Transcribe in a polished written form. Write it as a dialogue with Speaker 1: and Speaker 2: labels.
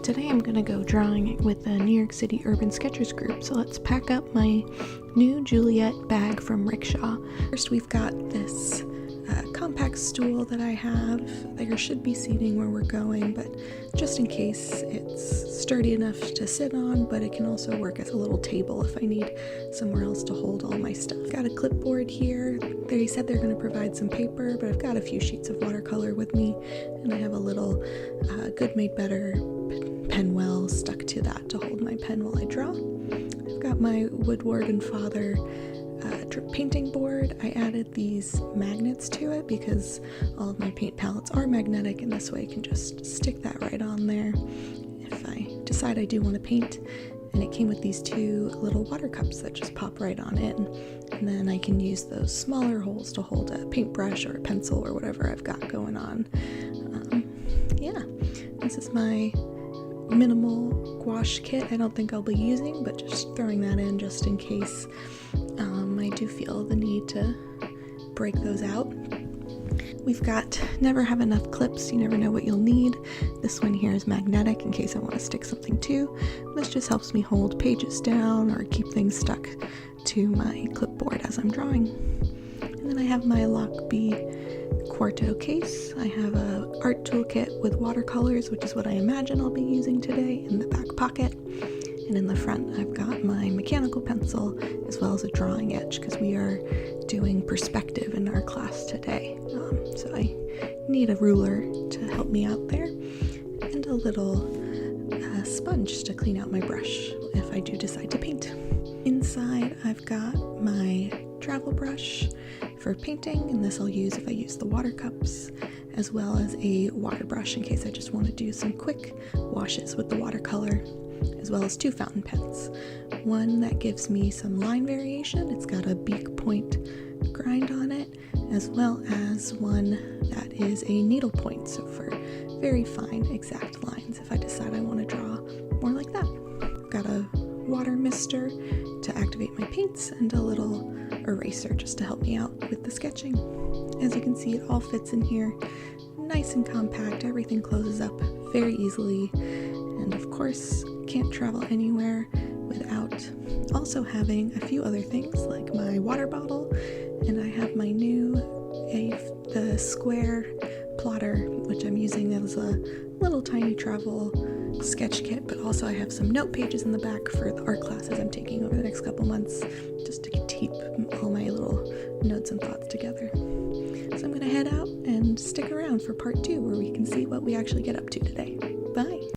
Speaker 1: Today I'm going to go drawing with the New York City Urban Sketchers group, so let's pack up my new Juliet bag from Rickshaw. First we've got this compact stool that I have. There should be seating where we're going, but just in case, it's sturdy enough to sit on, but it can also work as a little table if I need somewhere else to hold all my stuff. Got a clipboard here. They said they're going to provide some paper, but I've got a few sheets of watercolor with me, and I have a little Good Made Better pen well stuck to that to hold my pen while I draw. I've got my Woodward and Father drip painting board. I added these magnets to it because all of my paint palettes are magnetic, and this way I can just stick that right on there if I decide I do want to paint. And it came with these two little water cups that just pop right on in, and then I can use those smaller holes to hold a paintbrush or a pencil or whatever I've got going on. Yeah, this is my minimal gouache kit. I don't think I'll be using, but just throwing that in just in case I do feel the need to break those out. We've got never have enough clips, you never know what you'll need. This one here is magnetic in case I want to stick something to. This just helps me hold pages down or keep things stuck to my clipboard as I'm drawing. And then I have my Lock B Quarto case. I have a art toolkit with watercolors, which is what I imagine I'll be using today, in the back pocket. And in the front I've got my mechanical pencil as well as a drawing edge because we are doing perspective in our class today. So I need a ruler to help me out there, and a little sponge to clean out my brush if I do decide to paint. Inside I've got my travel brush for painting, and this I'll use if I use the water cups, as well as a water brush in case I just want to do some quick washes with the watercolor, as well as two fountain pens. One that gives me some line variation, it's got a beak point grind on it, as well as one that is a needle point, so for very fine exact lines if I decide I want to draw more like that. I've got a water mister to activate my paints, and a little eraser just to help me out with the sketching. As you can see, it all fits in here, nice and compact. Everything closes up very easily, and of course can't travel anywhere without also having a few other things like my water bottle, and I have my new the square plotter, which I'm using as a little tiny travel sketch kit, but also I have some note pages in the back for the art classes I'm taking over the next couple months, just to keep all my little notes and thoughts together. So I'm going to head out and stick around for part 2 where we can see what we actually get up to today. Bye!